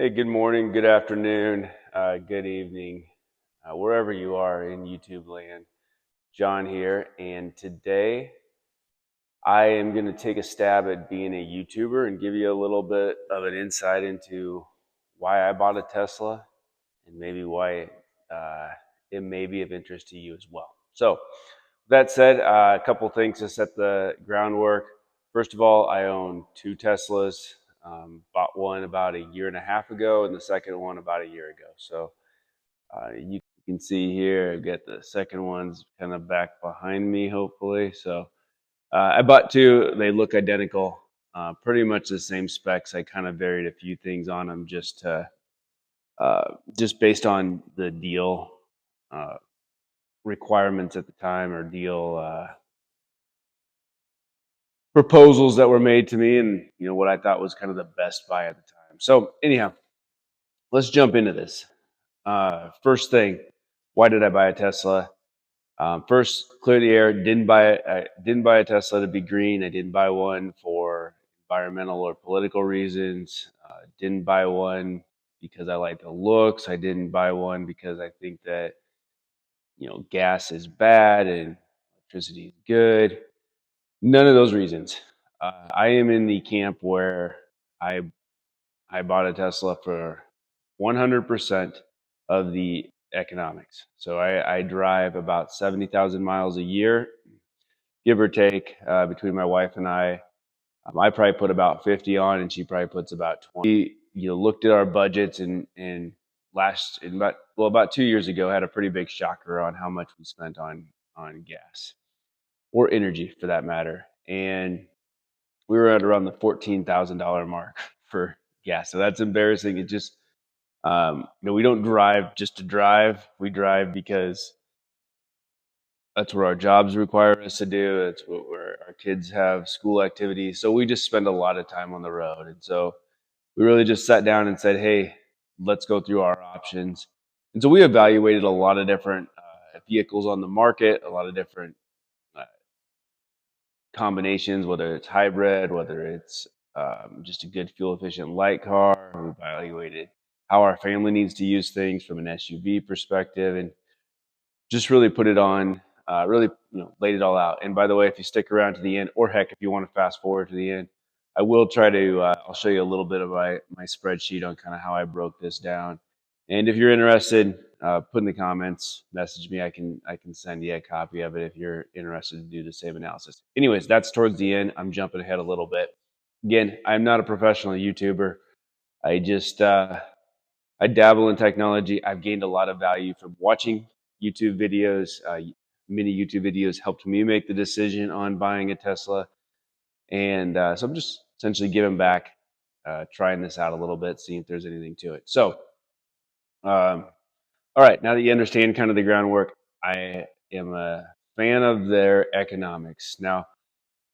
Hey, good morning, good afternoon, good evening, wherever you are in YouTube land. John here, and today I am going to take a stab at being a YouTuber and give you a little bit of an insight into why I bought a Tesla and maybe why it may be of interest to you as well. So, that said, a couple things to set the groundwork. First of all, I own two Teslas. Bought one about a year and a half ago, and the second one about a year ago. So you can see here, I've got the second one's kind of back behind me, hopefully. So I bought two. They look identical, pretty much the same specs. I kind of varied a few things on them just based on the deal uh, requirements at the time or deal proposals that were made to me, and what I thought was kind of the best buy at the time. So anyhow, let's jump into this. First thing, why did I buy a Tesla? First, clear the air. I didn't buy a Tesla to be green. I didn't buy one for environmental or political reasons. Didn't buy one because I like the looks. I didn't buy one because I think that gas is bad and electricity is good. None of those reasons. I am in the camp where I I bought a Tesla for 100% of the economics. So I drive about 70,000 miles a year, give or take, between my wife and I. I probably put about 50 on, and she probably puts about 20. Looked at our budgets and about 2 years ago had a pretty big shocker on how much we spent on gas or energy for that matter, and we were at around the $14,000 mark for gas. So that's embarrassing. It just we don't drive just to drive. We drive because that's what our jobs require us to do. It's what our kids have school activities. So we just spend a lot of time on the road. And so we really just sat down and said, hey, let's go through our options. And so we evaluated a lot of different vehicles on the market, a lot of different uh, combinations, whether it's hybrid, whether it's just a good fuel efficient light car. We evaluated how our family needs to use things from an SUV perspective, and just really put it on, really laid it all out. And by the way, if you stick around to the end, or heck, if you want to fast forward to the end, I will try to. I'll show you a little bit of my spreadsheet on kind of how I broke this down. And if you're interested, put in the comments, message me. I can send you a copy of it if you're interested to do the same analysis. Anyways, that's towards the end. I'm jumping ahead a little bit. Again, I'm not a professional YouTuber. I just I dabble in technology. I've gained a lot of value from watching YouTube videos. Many YouTube videos helped me make the decision on buying a Tesla, and so I'm just essentially giving back, trying this out a little bit, seeing if there's anything to it. So, all right, now that you understand kind of the groundwork, I am a fan of their economics. Now,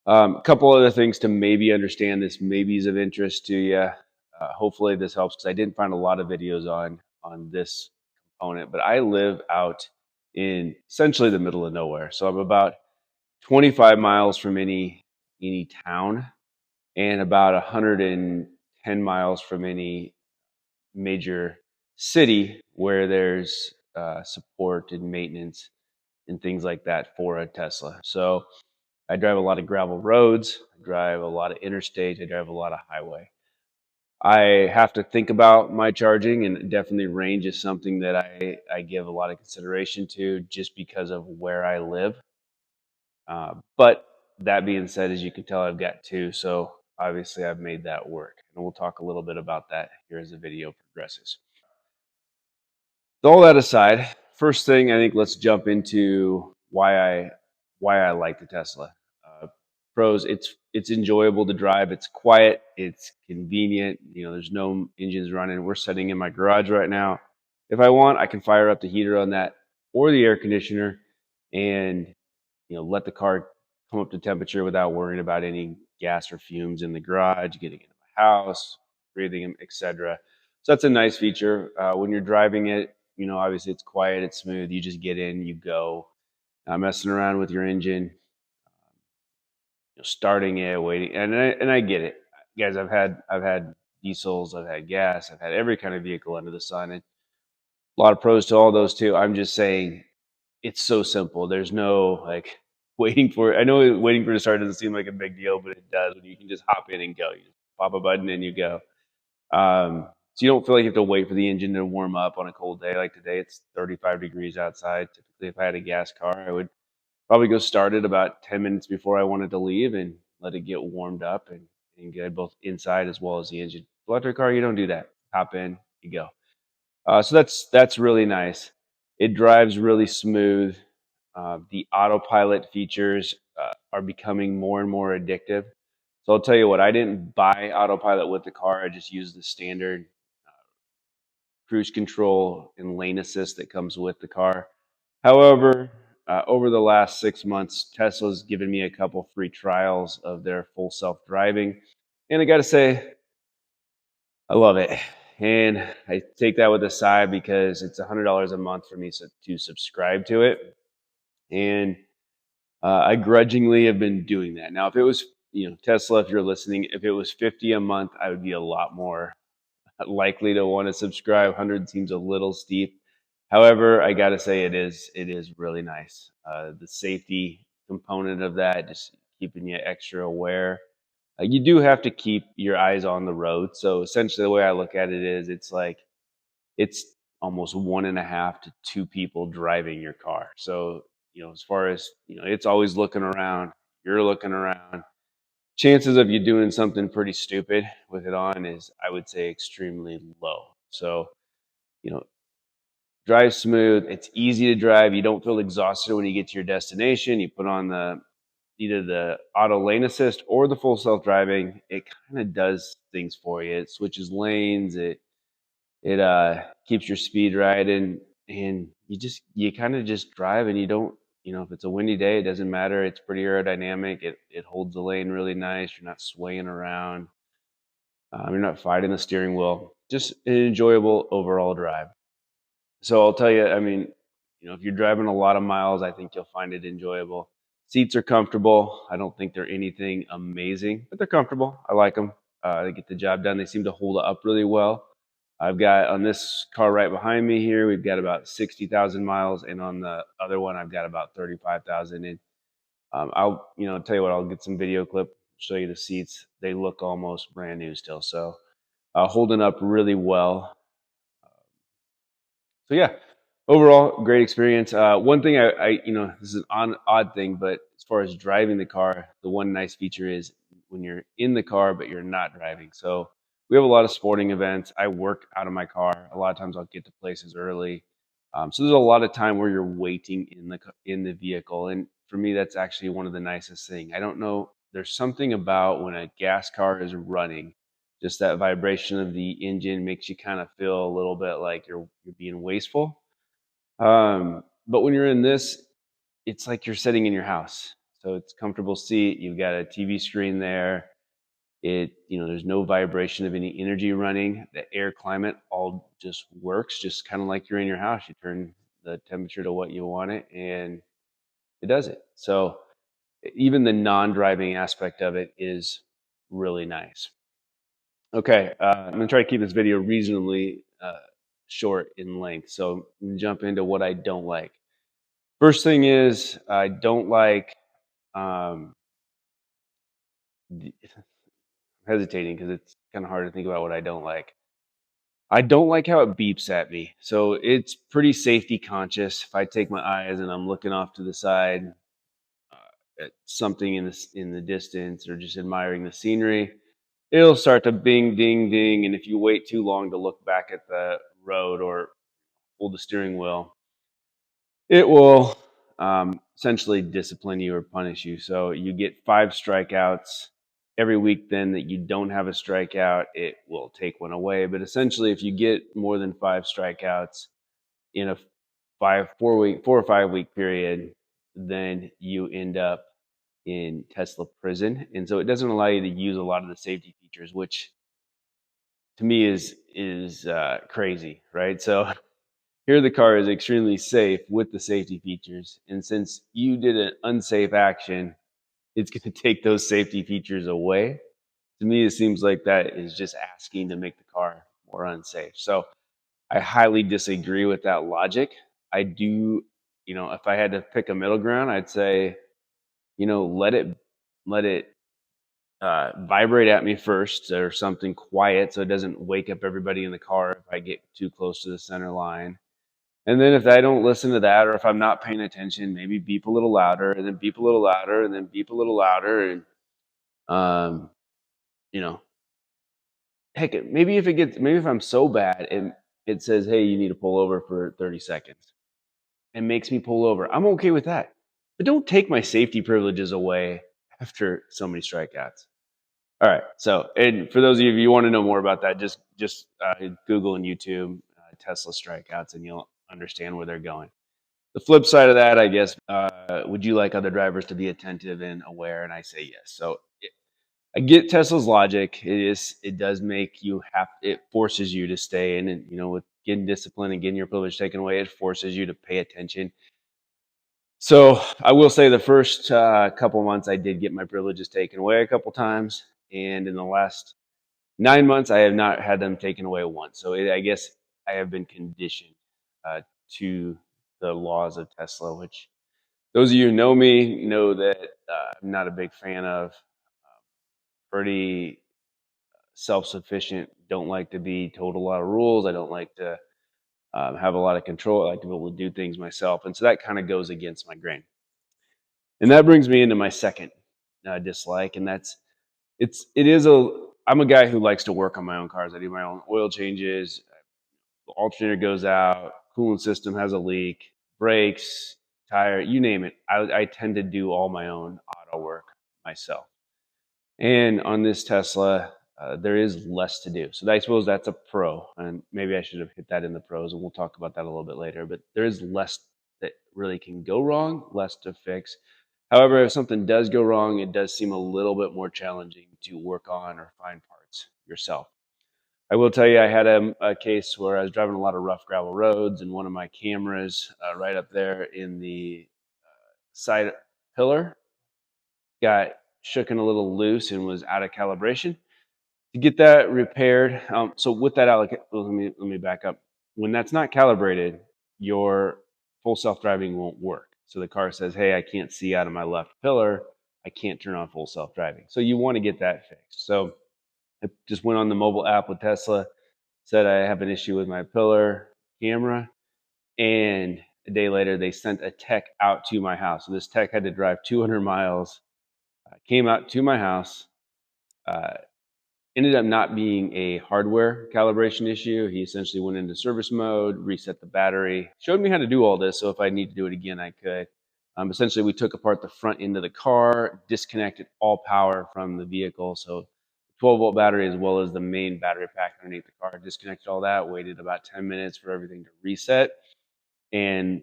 a couple other things to maybe understand. This maybe is of interest to you. Hopefully, this helps because I didn't find a lot of videos on this component. But I live out in essentially the middle of nowhere, so I'm about 25 miles from any town, and about 110 miles from any major city where there's support and maintenance and things like that for a Tesla. So I drive a lot of gravel roads, I drive a lot of interstate, I drive a lot of highway. I have to think about my charging, and definitely range is something that I give a lot of consideration to just because of where I live. But that being said, as you can tell, I've got two, so obviously I've made that work. And we'll talk a little bit about that here as the video progresses. So all that aside, first thing I think let's jump into why I like the Tesla. Uh, Pros, it's enjoyable to drive. It's quiet. It's convenient. There's no engines running. We're sitting in my garage right now. If I want, I can fire up the heater on that or the air conditioner, and let the car come up to temperature without worrying about any gas or fumes in the garage, getting into my house, breathing, etc. So that's a nice feature. When you're driving it, obviously it's quiet, it's smooth. You just get in, you go, not messing around with your engine, starting it, waiting, and I get it, guys. I've had diesels, I've had gas, I've had every kind of vehicle under the sun, and a lot of pros to all those too. I'm just saying it's so simple. There's no like waiting for it. I know waiting for it to start doesn't seem like a big deal, but it does when you can just hop in and go. You just pop a button and you go. So you don't feel like you have to wait for the engine to warm up on a cold day. Like today, it's 35 degrees outside. Typically, if I had a gas car, I would probably go start it about 10 minutes before I wanted to leave and let it get warmed up and get both inside as well as the engine. Electric car, you don't do that. Hop in, you go. So that's really nice. It drives really smooth. The autopilot features are becoming more and more addictive. So I'll tell you what, I didn't buy autopilot with the car. I just used the standard cruise control and lane assist that comes with the car. However, over the last 6 months, Tesla's given me a couple free trials of their full self driving. And I got to say, I love it. And I take that with a sigh because it's $100 a month for me to subscribe to it. And I grudgingly have been doing that. Now, if it was, Tesla, if you're listening, if it was 50 a month, I would be a lot more likely to want to subscribe. 100 seems a little steep. However, I got to say it is really nice. The safety component of that, just keeping you extra aware. You do have to keep your eyes on the road. So essentially, the way I look at it is, it's almost 1.5 to 2 people driving your car. So as far as it's always looking around. You're looking around. Chances of you doing something pretty stupid with it on is, I would say, extremely low. So you know, drive smooth. It's easy to drive. You don't feel exhausted when you get to your destination. You put on either the auto lane assist or the full self driving. It kind of does things for you. It switches lanes. It keeps your speed right, and you kind of just drive, and you don't, if it's a windy day, it doesn't matter. It's pretty aerodynamic. It holds the lane really nice. You're not swaying around. You're not fighting the steering wheel. Just an enjoyable overall drive. So I'll tell you, I mean, if you're driving a lot of miles, I think you'll find it enjoyable. Seats are comfortable. I don't think they're anything amazing, but they're comfortable. I like them. They get the job done. They seem to hold up really well. I've got on this car right behind me here, we've got about 60,000 miles, and on the other one, I've got about 35,000. And I'll, tell you what, I'll get some video clip, show you the seats. They look almost brand new still. So holding up really well. So yeah, overall great experience. One thing this is an odd thing, but as far as driving the car, the one nice feature is when you're in the car but you're not driving. So we have a lot of sporting events. I work out of my car. A lot of times I'll get to places early. So there's a lot of time where you're waiting in the vehicle, and for me, that's actually one of the nicest thing. I don't know. There's something about when a gas car is running, just that vibration of the engine makes you kind of feel a little bit like you're being wasteful. But when you're in this, it's like you're sitting in your house. So it's comfortable seat. You've got a TV screen there. There's no vibration of any energy running. The air climate all just works, just kind of like you're in your house. You turn the temperature to what you want it, and it does it. So even the non-driving aspect of it is really nice. Okay, I'm gonna try to keep this video reasonably short in length. So I'm gonna jump into what I don't like. First thing is, I don't like. Um, hesitating because it's kind of hard to think about what I don't like. I don't like how it beeps at me. So it's pretty safety conscious. If I take my eyes and I'm looking off to the side at something in the distance, or just admiring the scenery, it'll start to bing, ding, ding. And if you wait too long to look back at the road or hold the steering wheel, it will essentially discipline you or punish you. So you get 5 strikeouts every week. Then that you don't have a strikeout, it will take one away. But essentially, if you get more than 5 strikeouts in a 4 or 5 week period, then you end up in Tesla prison. And so it doesn't allow you to use a lot of the safety features, which to me is crazy, right? So here the car is extremely safe with the safety features, and since you did an unsafe action, it's going to take those safety features away. To me, it seems like that is just asking to make the car more unsafe. So I highly disagree with that logic. I do, if I had to pick a middle ground, I'd say, let it vibrate at me first or something quiet so it doesn't wake up everybody in the car if I get too close to the center line. And then if I don't listen to that or if I'm not paying attention, maybe beep a little louder and then beep a little louder and then beep a little louder. And, um, you know, heck, maybe if I'm so bad and it says, hey, you need to pull over for 30 seconds and makes me pull over, I'm okay with that. But don't take my safety privileges away after so many strikeouts. All right. So, and for those of you who want to know more about that, just Google and YouTube Tesla strikeouts, and you'll understand where they're going. The flip side of that, I guess, would you like other drivers to be attentive and aware? And I say yes. So I get Tesla's logic. It does make you have. It forces you to stay in, and with getting discipline and getting your privilege taken away, it forces you to pay attention. So I will say the first couple months, I did get my privileges taken away a couple times, and in the last 9 months, I have not had them taken away once. So I guess I have been conditioned to the laws of Tesla, which those of you who know me know that I'm not a big fan of. Pretty self-sufficient. Don't like to be told a lot of rules. I don't like to have a lot of control. I like to be able to do things myself, and so that kind of goes against my grain. And that brings me into my second dislike, and that's it is a. I'm a guy who likes to work on my own cars. I do my own oil changes. The alternator goes out, coolant system has a leak, brakes, tire, you name it. I tend to do all my own auto work myself. And on this Tesla, there is less to do. So I suppose that's a pro. And maybe I should have hit that in the pros, and we'll talk about that a little bit later. But there is less that really can go wrong, less to fix. However, if something does go wrong, it does seem a little bit more challenging to work on or find parts yourself. I will tell you, I had a case where I was driving a lot of rough gravel roads, and one of my cameras right up there in the side pillar got shooken a little loose and was out of calibration. To get that repaired, so with that let me back up. When that's not calibrated, your full self driving won't work. So the car says, "Hey, I can't see out of my left pillar. I can't turn on full self driving." So you want to get that fixed. So I just went on the mobile app with Tesla, said I have an issue with my pillar camera, and a day later they sent a tech out to my house. So this tech had to drive 200 miles, came out to my house. Uh, Ended up not being a hardware calibration issue. He essentially went into service mode, reset the battery, showed me how to do all this. So if I need to do it again, I could. Essentially, we took apart the front end of the car, disconnected all power from the vehicle. So 12-volt battery as well as the main battery pack underneath the car, disconnected all that, waited about 10 minutes for everything to reset, and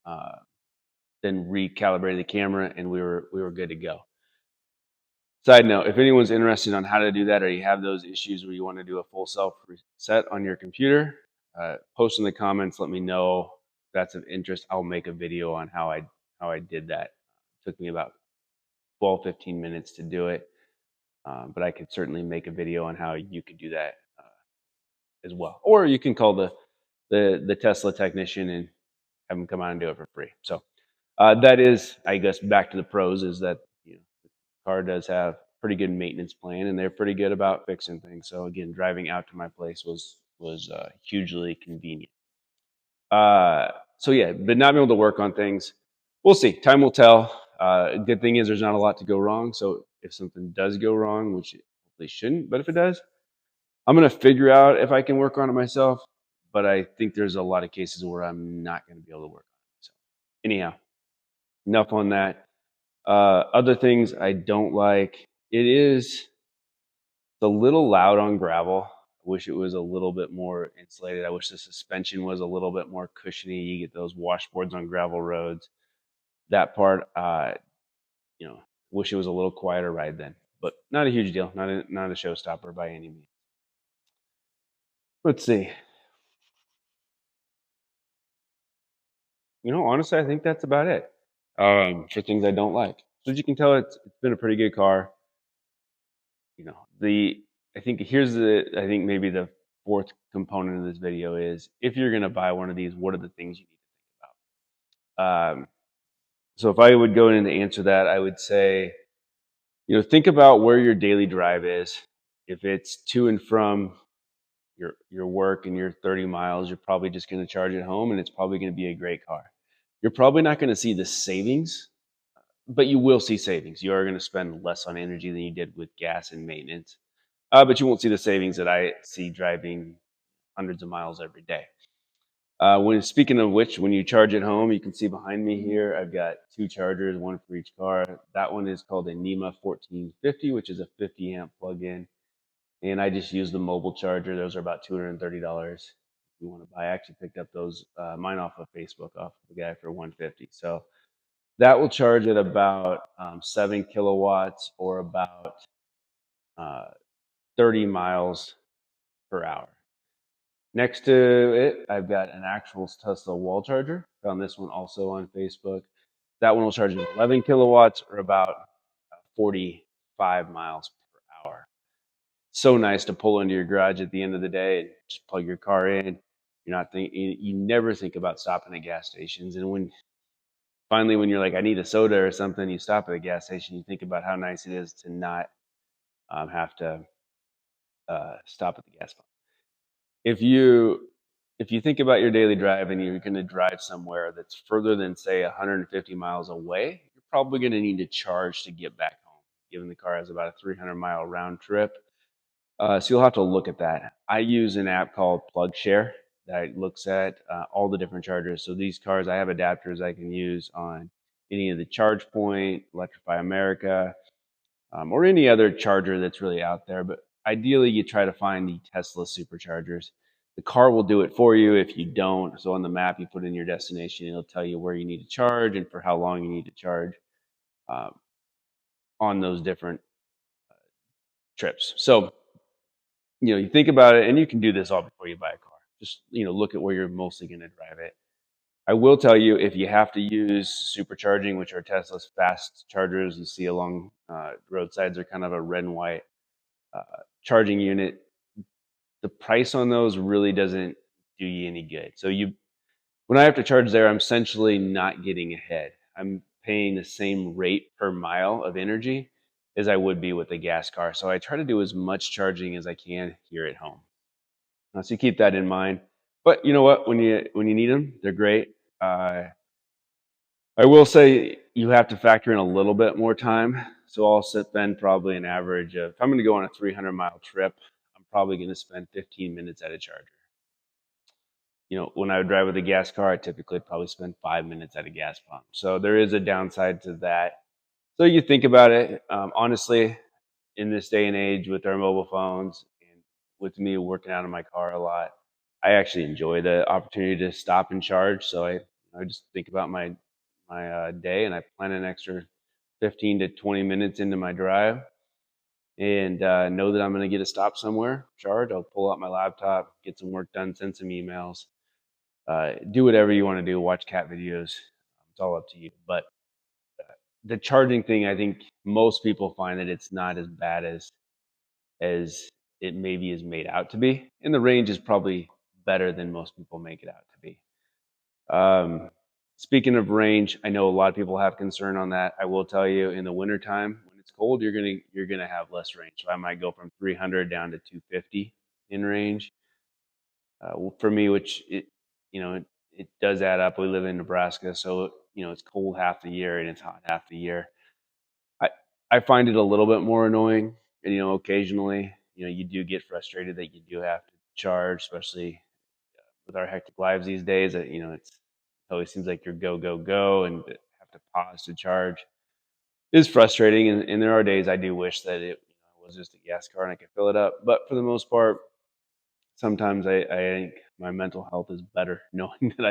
uh, then recalibrated the camera, and we were good to go. Side note, if anyone's interested on how to do that or you have those issues where you want to do a full self reset on your computer, post in the comments, let me know if that's of interest. I'll make a video on how I did that. It took me about 12-15 minutes to do it, but I could certainly make a video on how you could do that as well. Or you can call the Tesla technician and have them come out and do it for free. So that is, I guess, back to the pros is that the car does have pretty good maintenance plan, and they're pretty good about fixing things. So again, driving out to my place was hugely convenient. So yeah, but not being able to work on things, we'll see. Time will tell. Good thing is there's not a lot to go wrong. So if something does go wrong, which it hopefully shouldn't, but if it does, I'm gonna figure out if I can work on it myself. But I think there's a lot of cases where I'm not going to be able to work on it myself. Anyhow, enough on that. Other things I don't like. It is a little loud on gravel. I wish it was a little bit more insulated. I wish the suspension was a little bit more cushiony. You get those washboards on gravel roads. That part, wish it was a little quieter ride then. But not a huge deal. Not a showstopper by any means. Let's see. Honestly, I think that's about it for things I don't like. So as you can tell, it's been a pretty good car. I think I think maybe the fourth component of this video is, if you're going to buy one of these, what are the things you need to think about? So if I would go in to answer that, I would say, think about where your daily drive is. If it's to and from your work and you're 30 miles, you're probably just going to charge at home, and it's probably going to be a great car. You're probably not going to see the savings, but you will see savings. You are going to spend less on energy than you did with gas and maintenance, but you won't see the savings that I see driving hundreds of miles every day. When speaking of which, when you charge at home, you can see behind me here, I've got two chargers, one for each car. That one is called a NEMA 1450, which is a 50 amp plug-in. And I just use the mobile charger. Those are about $230 if you want to buy. I actually picked up those mine off of Facebook, off of a guy for $150. So that will charge at about 7 kilowatts, or about uh, 30 miles per hour. Next to it, I've got an actual Tesla wall charger. Found this one also on Facebook. That one will charge at 11 kilowatts, or about 45 miles per hour. So nice to pull into your garage at the end of the day and just plug your car in. You never think about stopping at gas stations. And when you're like, I need a soda or something, you stop at a gas station, you think about how nice it is to not have to stop at the gas pump. If you think about your daily drive and you're going to drive somewhere that's further than, say, 150 miles away, you're probably going to need to charge to get back home, given the car has about a 300-mile round trip. So you'll have to look at that. I use an app called PlugShare that looks at all the different chargers. So these cars, I have adapters I can use on any of the ChargePoint, Electrify America, or any other charger that's really out there. But ideally, you try to find the Tesla superchargers. The car will do it for you if you don't. So on the map, you put in your destination, it'll tell you where you need to charge and for how long you need to charge uh, on those different trips. So you think about it, and you can do this all before you buy a car. Just look at where you're mostly going to drive it. I will tell you, if you have to use supercharging, which are Tesla's fast chargers you see along roadsides, are kind of a red and white charging unit. The price on those really doesn't do you any good. So when I have to charge there, I'm essentially not getting ahead. I'm paying the same rate per mile of energy as I would be with a gas car. So I try to do as much charging as I can here at home. So you keep that in mind. But you know what? When you need them, they're great. I will say you have to factor in a little bit more time. So I'll spend probably an average of, if I'm going to go on a 300-mile trip, I'm probably going to spend 15 minutes at a charger. When I would drive with a gas car, I typically probably spend 5 minutes at a gas pump. So there is a downside to that. So you think about it. Honestly, in this day and age with our mobile phones and with me working out of my car a lot, I actually enjoy the opportunity to stop and charge. So I just think about my day, and I plan an extra 15 to 20 minutes into my drive, and know that I'm going to get a stop somewhere, charge. I'll pull out my laptop, get some work done, send some emails, do whatever you want to do, watch cat videos. It's all up to you. But the charging thing, I think most people find that it's not as bad as it maybe is made out to be, and the range is probably better than most people make it out to be. Speaking of range, I know a lot of people have concern on that. I will tell you, in the wintertime, when it's cold, you're gonna have less range. So I might go from 300 down to 250 in range. For me, which it does add up. We live in Nebraska, so it's cold half the year and it's hot half the year. I I find it a little bit more annoying, and occasionally, you do get frustrated that you do have to charge, especially with our hectic lives these days. It always seems like you're go go go, and have to pause to charge is frustrating. And there are days I do wish that it was just a gas car and I could fill it up. But for the most part, sometimes I think my mental health is better knowing that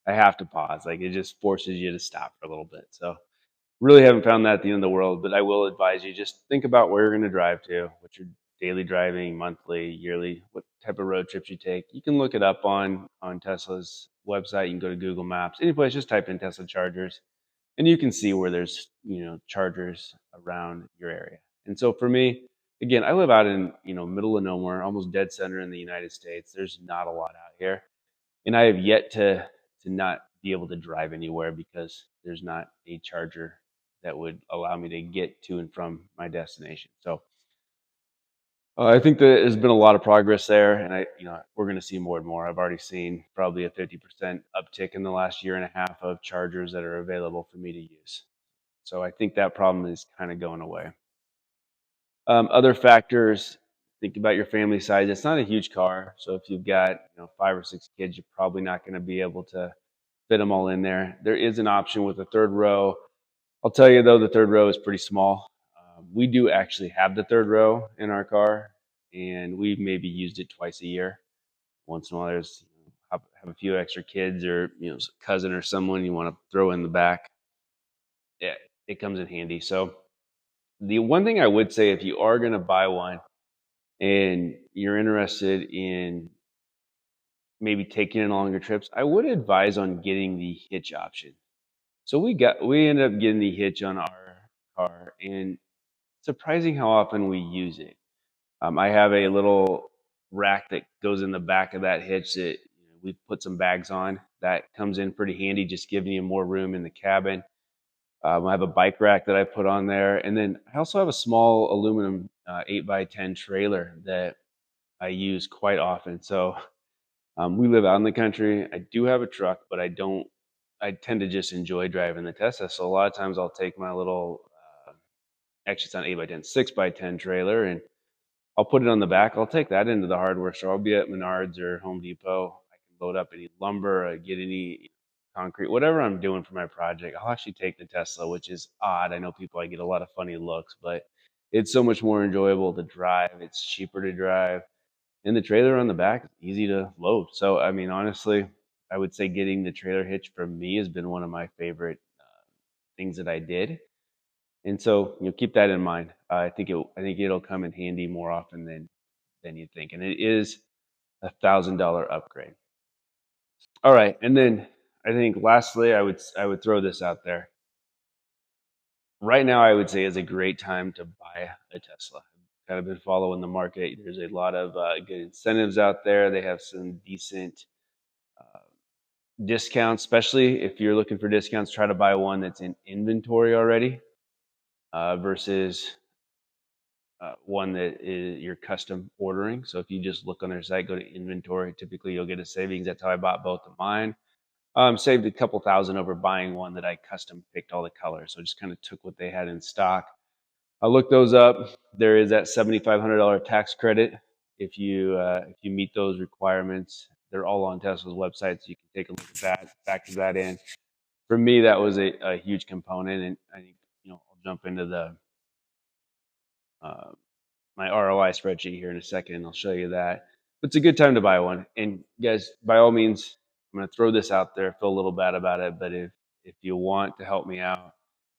I have to pause. Like, it just forces you to stop for a little bit. So really haven't found that at the end of the world, but I will advise you, just think about where you're going to drive to, what your daily driving, monthly, yearly, what type of road trips you take. You can look it up on Tesla's website. You can go to Google Maps, any place, just type in Tesla chargers, and you can see where there's chargers around your area. And so for me, again, I live out in, middle of nowhere, almost dead center in the United States. There's not a lot out here, and I have yet to not be able to drive anywhere because there's not a charger that would allow me to get to and from my destination. So I think that there's been a lot of progress there, and we're going to see more and more. I've already seen probably a 50% uptick in the last year and a half of chargers that are available for me to use. So I think that problem is kind of going away. Other factors, think about your family size. It's not a huge car, so if you've got 5 or 6 kids, you're probably not going to be able to fit them all in there. There is an option with a third row. I'll tell you though, the third row is pretty small. We do actually have the third row in our car, and we've maybe used it twice a year. Once in a while, there's have a few extra kids or cousin or someone you want to throw in the back. Yeah, it comes in handy. So the one thing I would say, if you are going to buy one and you're interested in maybe taking it longer trips, I would advise on getting the hitch option. So we ended up getting the hitch on our car, and surprising how often we use it. I have a little rack that goes in the back of that hitch that we put some bags on. That comes in pretty handy, just giving you more room in the cabin. I have a bike rack that I put on there, and then I also have a small aluminum 8x10 trailer that I use quite often. So we live out in the country. I do have a truck, but I don't. I tend to just enjoy driving the Tesla. So a lot of times I'll take my little, actually it's not 8x10, 6x10 trailer, and I'll put it on the back. I'll take that into the hardware store. I'll be at Menards or Home Depot. I can load up any lumber, get any concrete, whatever I'm doing for my project. I'll actually take the Tesla, which is odd. I know people, I get a lot of funny looks, but it's so much more enjoyable to drive. It's cheaper to drive. And the trailer on the back is easy to load. So, I mean, honestly, I would say getting the trailer hitch for me has been one of my favorite things that I did. And so, keep that in mind. I think it'll come in handy more often than you think, and it is $1,000 upgrade. All right, and then I think lastly, I would throw this out there. Right now, I would say is a great time to buy a Tesla. I've kind of been following the market. There's a lot of good incentives out there. They have some decent uh, discounts, especially if you're looking for discounts. Try to buy one that's in inventory already versus one that is you're custom ordering. So if you just look on their site, go to inventory, typically you'll get a savings. That's how I bought both of mine. Saved a couple thousand over buying one that I custom picked all the colors. So just kind of took what they had in stock. I looked those up. There is that $7,500 tax credit if you meet those requirements. They're all on Tesla's website, so you can take a look at that, factor that in. For me, that was a huge component, and I think I'll jump into the uh, my ROI spreadsheet here in a second, and I'll show you that. But it's a good time to buy one. And guys, by all means, I'm going to throw this out there. I feel a little bad about it, but if you want to help me out,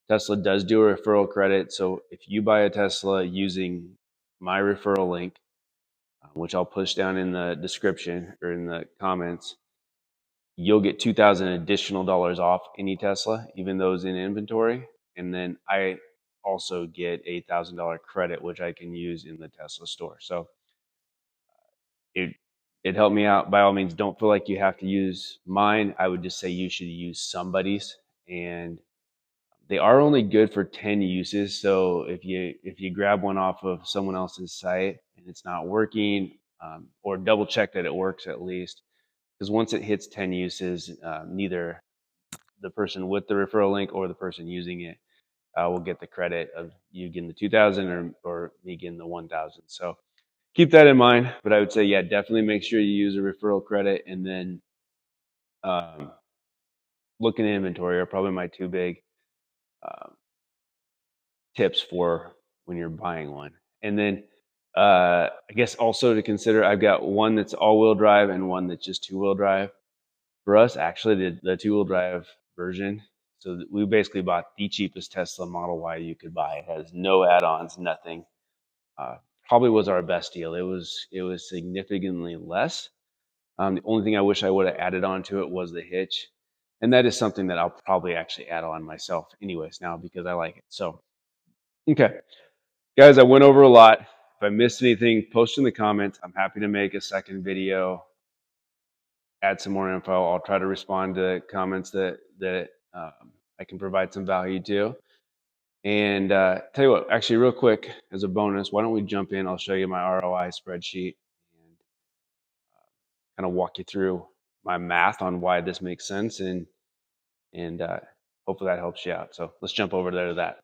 Tesla does do a referral credit. So if you buy a Tesla using my referral link, which I'll push down in the description or in the comments, you'll get 2,000 additional dollars off any Tesla, even those in inventory. And then I also get $1,000 credit, which I can use in the Tesla store. So it it helped me out. By all means, don't feel like you have to use mine. I would just say you should use somebody's, and they are only good for 10 uses. So if you grab one off of someone else's site and it's not working, or double check that it works at least, because once it hits 10 uses, neither the person with the referral link or the person using it will get the credit of you getting the 2,000 or me getting the 1,000. So keep that in mind. But I would say, yeah, definitely make sure you use a referral credit, and then um, look in inventory are probably my two big uh, tips for when you're buying one. And then I guess also to consider, I've got one that's all-wheel drive and one that's just two-wheel drive. For us, actually, the two-wheel drive version. So we basically bought the cheapest Tesla Model Y you could buy. It has no add-ons, nothing. Uh, Probably was our best deal. It was significantly less. The only thing I wish I would have added on to it was the hitch, and that is something that I'll probably actually add on myself, anyways, now because I like it. So, okay, guys, I went over a lot. If I missed anything, post in the comments. I'm happy to make a second video, add some more info. I'll try to respond to comments that I can provide some value to. And tell you what, actually, real quick, as a bonus, why don't we jump in? I'll show you my ROI spreadsheet and kind of walk you through my math on why this makes sense, and hopefully that helps you out. So let's jump over there to that.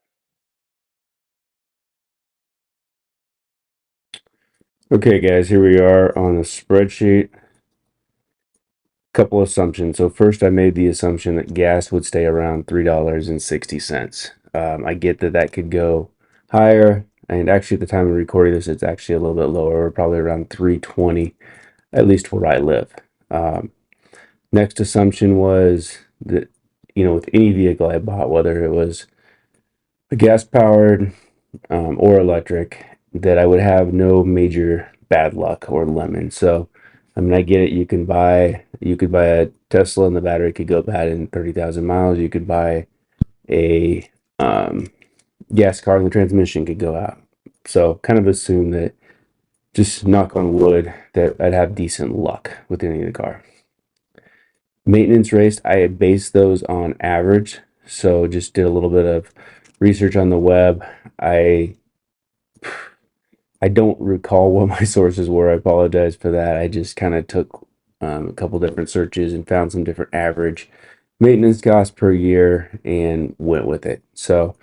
Okay, guys, here we are on the spreadsheet. Couple assumptions. So first, I made the assumption that gas would stay around $3.60. I get that could go higher, and actually, at the time of recording this, it's actually a little bit lower. We're probably around 3.20, at least where I live. Next assumption was that, with any vehicle I bought, whether it was a gas powered or electric, that I would have no major bad luck or lemons. So, I mean, I get it. You could buy a Tesla and the battery could go bad in 30,000 miles. You could buy a gas car and the transmission could go out. So, kind of assume that, just knock on wood, that I'd have decent luck with any of the car. Maintenance rates, I based those on average. So, just did a little bit of research on the web. I don't recall what my sources were. I apologize for that. I just kind of took a couple different searches and found some different average maintenance costs per year and went with it. So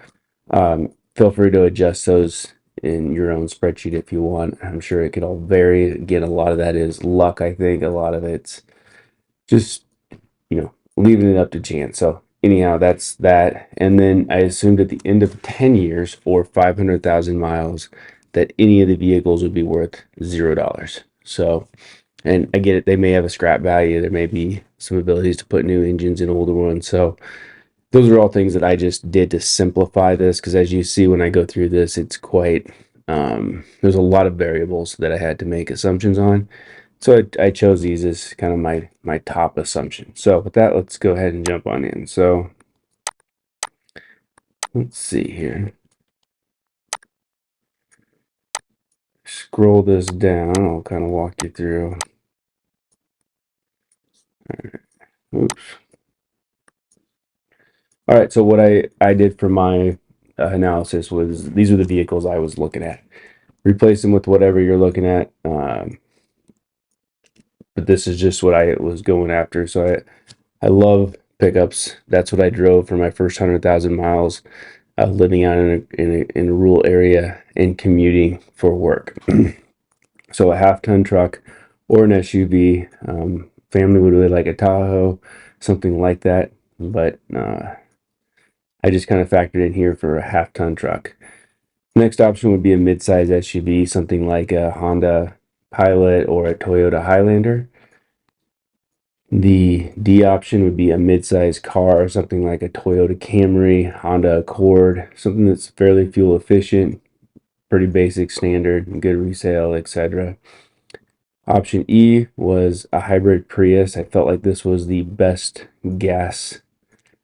feel free to adjust those in your own spreadsheet if you want. I'm sure it could all vary. Again, a lot of that is luck, I think. A lot of it's just, leaving it up to chance. So anyhow, that's that. And then I assumed at the end of 10 years or 500,000 miles that any of the vehicles would be worth $0. So, and I get it, they may have a scrap value. There may be some abilities to put new engines in older ones. So those are all things that I just did to simplify this, because as you see when I go through this, it's quite, there's a lot of variables that I had to make assumptions on. So I chose these as kind of my top assumption. So with that, let's go ahead and jump on in. So let's see here. Scroll this down. I'll kind of walk you through. Oops. All right. So what I did for my analysis was, these are the vehicles I was looking at. Replace them with whatever you're looking at. But this is just what I was going after. So I love pickups. That's what I drove for my first 100,000 miles, living out in a rural area and commuting for work. So a half-ton truck or an SUV. Family would really like a Tahoe, something like that. But I just kind of factored in here for a half-ton truck. Next option would be a midsize SUV, something like a Honda Pilot or a Toyota Highlander. The D option would be a midsize car, something like a Toyota Camry, Honda Accord, something that's fairly fuel efficient, pretty basic, standard, good resale, etc. Option E was a hybrid Prius. I felt like this was the best gas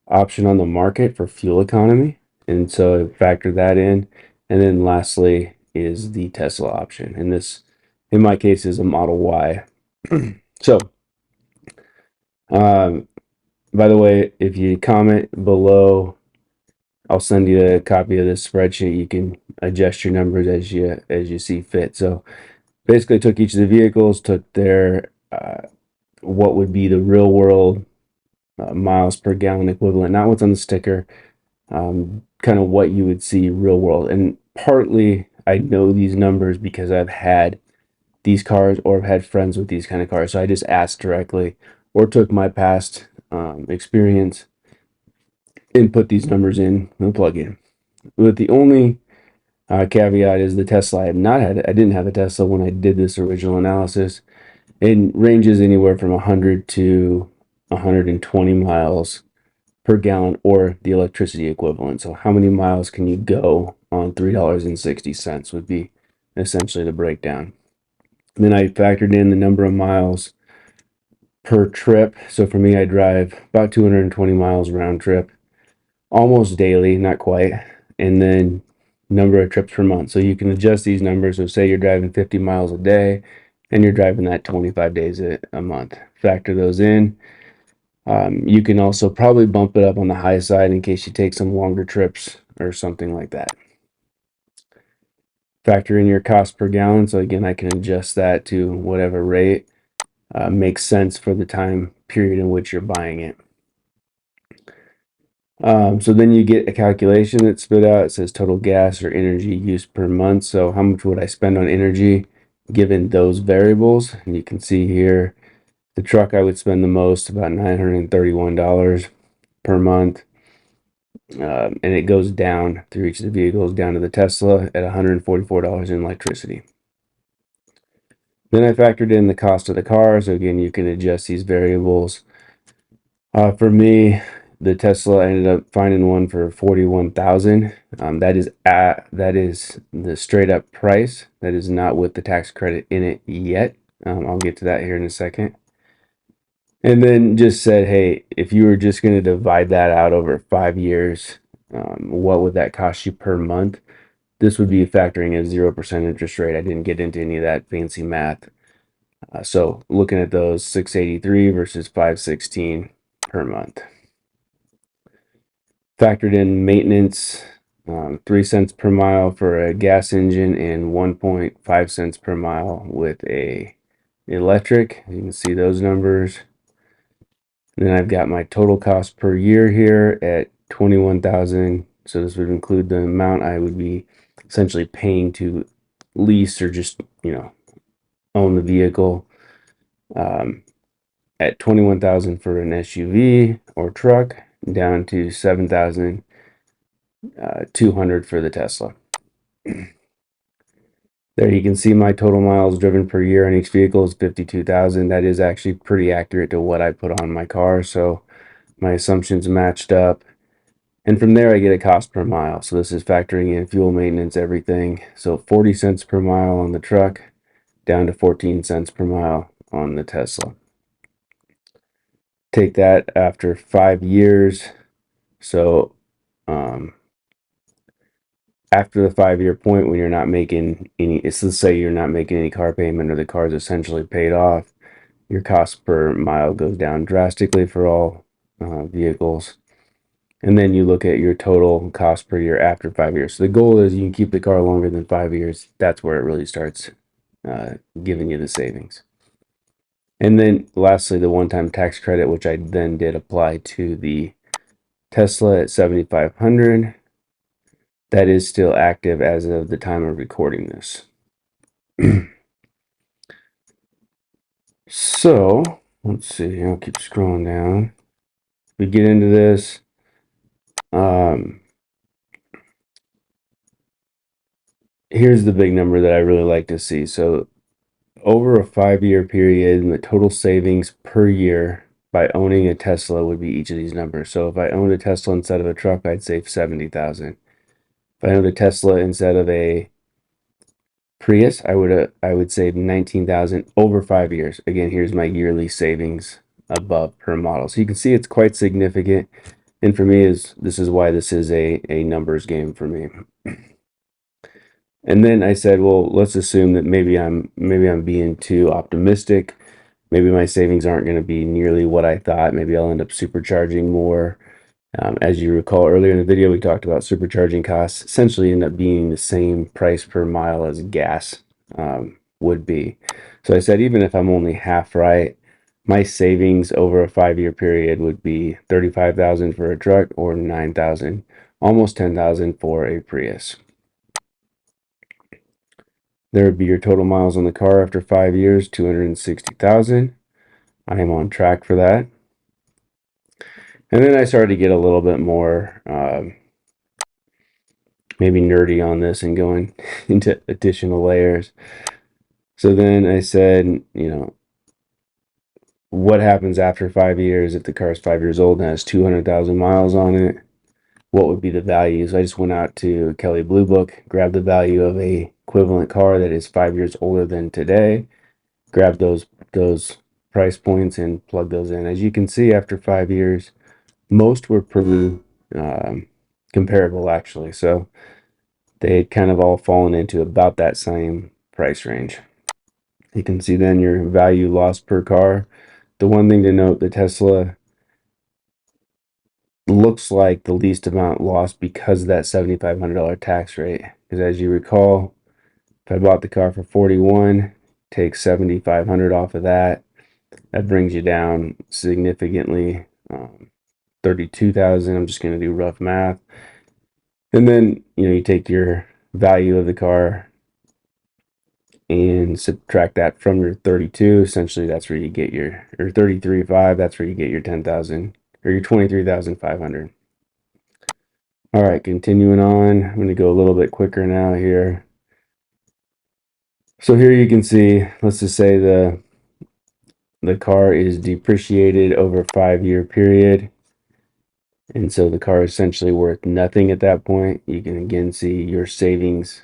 option on the market for fuel economy, and so I factored that in. And then lastly is the Tesla option, and this, in my case, is a Model Y. So, by the way, if you comment below, I'll send you a copy of this spreadsheet. You can adjust your numbers as you see fit. So basically took each of the vehicles, took their what would be the real world miles per gallon equivalent, not what's on the sticker, kind of what you would see real world. And partly I know these numbers because I've had these cars or have had friends with these kind of cars. So I just asked directly or took my past experience and put these numbers in the plug-in. But the only caveat is the Tesla. I didn't have a Tesla when I did this original analysis. It ranges anywhere from 100 to 120 miles per gallon, or the electricity equivalent. So how many miles can you go on $3.60 would be essentially the breakdown. And then I factored in the number of miles per trip. So for me, I drive about 220 miles round trip, almost daily, not quite. And then number of trips per month. So you can adjust these numbers. So say you're driving 50 miles a day and you're driving that 25 days a month. Factor those in. You can also probably bump it up on the high side in case you take some longer trips or something like that. Factor in your cost per gallon. So again, I can adjust that to whatever rate makes sense for the time period in which you're buying it. So then you get a calculation that spit out. It says total gas or energy use per month. So how much would I spend on energy given those variables? And you can see here the truck I would spend the most, about $931 per month. And it goes down through each of the vehicles down to the Tesla at $144 in electricity. Then I factored in the cost of the car. So again, you can adjust these variables. For me, the Tesla, I ended up finding one for 41,000. That is the straight up price. That is not with the tax credit in it yet. I'll get to that here in a second. And then just said, hey, if you were just going to divide that out over 5 years, what would that cost you per month? This would be factoring a 0% interest rate. I didn't get into any of that fancy math. So looking at those, 683 versus 516 per month. Factored in maintenance, 3 cents per mile for a gas engine and 1.5 cents per mile with a electric. You can see those numbers. And then I've got my total cost per year here at 21,000. So this would include the amount I would be essentially paying to lease or just, own the vehicle. At 21,000 for an SUV or truck, down to 7,200 for the Tesla. There you can see my total miles driven per year on each vehicle is 52,000. That is actually pretty accurate to what I put on my car. So my assumptions matched up. And from there, I get a cost per mile. So this is factoring in fuel, maintenance, everything. So 40 cents per mile on the truck, down to 14 cents per mile on the Tesla. Take that after 5 years. So after the 5 year point, when you're not making any, let's say you're not making any car payment or the car is essentially paid off, your cost per mile goes down drastically for all vehicles. And then you look at your total cost per year after 5 years. So the goal is you can keep the car longer than 5 years. That's where it really starts giving you the savings. And then lastly, the one-time tax credit, which I then did apply to the Tesla at 7,500. That is still active as of the time of recording this. So let's see. I'll keep scrolling down. We get into this. Here's the big number that I really like to see. So over a 5 year period, the total savings per year by owning a Tesla would be each of these numbers. So if I owned a Tesla instead of a truck, I'd save 70,000. If I owned a Tesla instead of a Prius, I would save 19,000 over 5 years. Again, here's my yearly savings above per model. So you can see it's quite significant. And for me, this is why this is a numbers game for me. And then I said, well, let's assume that maybe I'm being too optimistic. Maybe my savings aren't going to be nearly what I thought. Maybe I'll end up supercharging more. As you recall earlier in the video, we talked about supercharging costs essentially end up being the same price per mile as gas would be. So I said, even if I'm only half right, my savings over a 5 year period would be 35,000 for a truck or 9,000, almost 10,000 for a Prius. There would be your total miles on the car after 5 years, 260,000. I am on track for that. And then I started to get a little bit more maybe nerdy on this and going into additional layers. So then I said, what happens after 5 years if the car is 5 years old and has 200,000 miles on it? What would be the value? So I just went out to Kelley Blue Book, grabbed the value of a equivalent car that is 5 years older than today, grabbed those price points and plug those in. As you can see, after 5 years, most were pretty comparable actually. So they had kind of all fallen into about that same price range. You can see then your value lost per car. The one thing to note, the Tesla looks like the least amount lost because of that $7,500 tax rate. Because as you recall, if I bought the car for 41, take 7,500 off of that, that brings you down significantly. 32,000. I'm just going to do rough math. And then, you take your value of the car and subtract that from your 32. Essentially, that's where you get your 33.5. That's where you get your 10,000 or your 23,500. All right, continuing on. I'm going to go a little bit quicker now here. So here you can see, let's just say the car is depreciated over a 5-year period. And so the car is essentially worth nothing at that point. You can again see your savings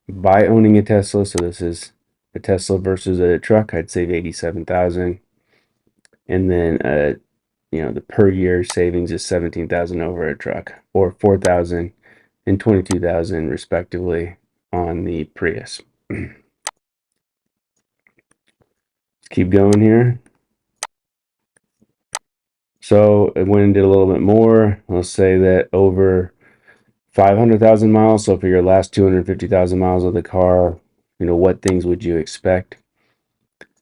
by owning a Tesla. So this is a Tesla versus a truck. I'd save 87,000. And then the per year savings is 17,000 over a truck, or 4,000 and 22,000 respectively on the Prius. Let's keep going here. So it went and did a little bit more. Let's say that over 500,000 miles. So for your last 250,000 miles of the car, what things would you expect?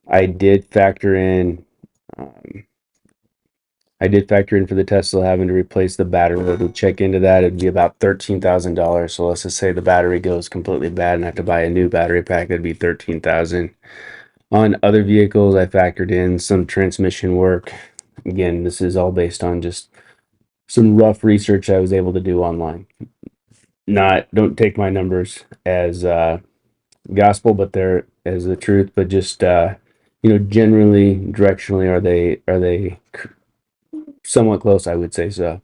I did factor in um, for the Tesla having to replace the battery. To check into that, it'd be about $13,000. So let's just say the battery goes completely bad and I have to buy a new battery pack. That'd be 13,000. On other vehicles, I factored in some transmission work. Again, this is all based on just some rough research I was able to do online. Don't take my numbers as gospel, but they're as the truth. But just generally, directionally, are they somewhat close? I would say so.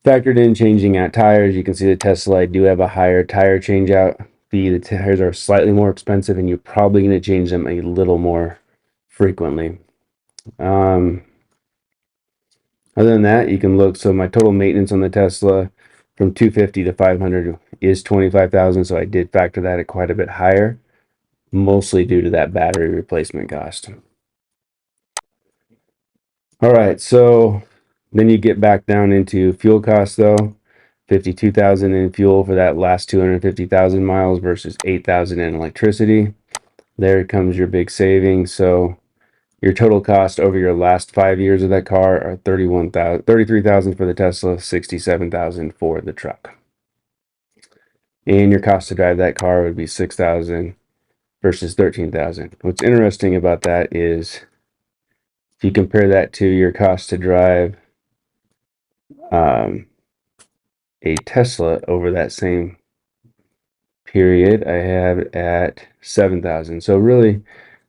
Factored in changing out tires. You can see the Tesla, I do have a higher tire change out fee. The tires are slightly more expensive, and you're probably going to change them a little more frequently. Other than that, you can look. So my total maintenance on the Tesla from 250 to 500 is 25,000. So I did factor that at quite a bit higher, mostly due to that battery replacement cost. All right, so then you get back down into fuel costs though. 52,000 in fuel for that last 250,000 miles versus 8,000 in electricity. There comes your big savings. So your total cost over your last 5 years of that car are 33,000 for the Tesla, 67,000 for the truck. And your cost to drive that car would be 6,000 versus 13,000. What's interesting about that is if you compare that to your cost to drive a Tesla over that same period, I have it at 7,000. So really,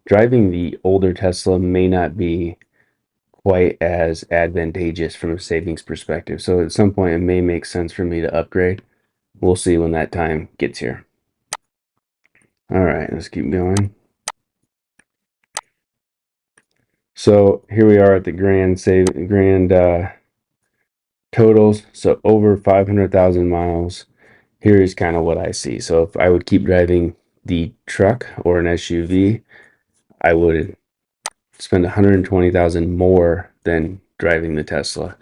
driving the older Tesla may not be quite as advantageous from a savings perspective. So at some point, it may make sense for me to upgrade. We'll see when that time gets here. All right, let's keep going. So here we are at the grand totals. So over 500,000 miles. Here's kind of what I see. So if I would keep driving the truck or an SUV, I would spend 120,000 more than driving the Tesla.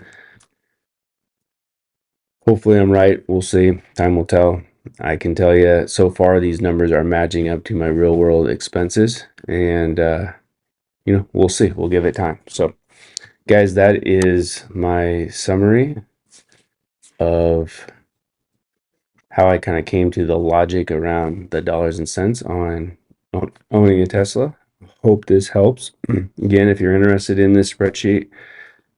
Hopefully I'm right. We'll see. Time will tell. I can tell you so far these numbers are matching up to my real world expenses, and we'll see. We'll give it time. So guys, that is my summary of how I kind of came to the logic around the dollars and cents on owning a Tesla. Hope this helps. Again, if you're interested in this spreadsheet,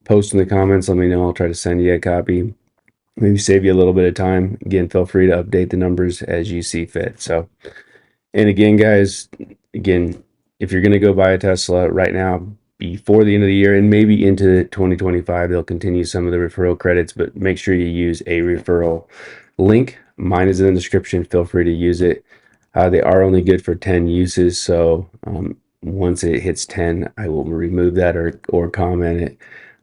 post in the comments. Let me know. I'll try to send you a copy. Maybe save you a little bit of time. Again, feel free to update the numbers as you see fit. So, and again, guys, if you're going to go buy a Tesla right now, before the end of the year and maybe into 2025, they'll continue some of the referral credits, but make sure you use a referral link. Mine is in the description. Feel free to use it. They are only good for 10 uses. So once it hits 10, I will remove that or comment it.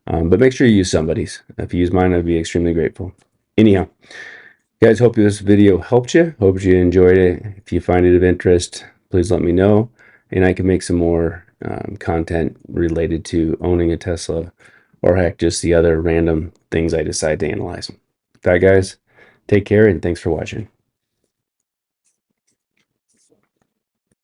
But make sure you use somebody's. If you use mine, I'd be extremely grateful. Anyhow, Guys, hope this video helped you. Hope you enjoyed it. If you find it of interest, please let me know, and I can make some more content related to owning a Tesla, or heck, just the other random things I decide to analyze. With that, guys, take care and thanks for watching.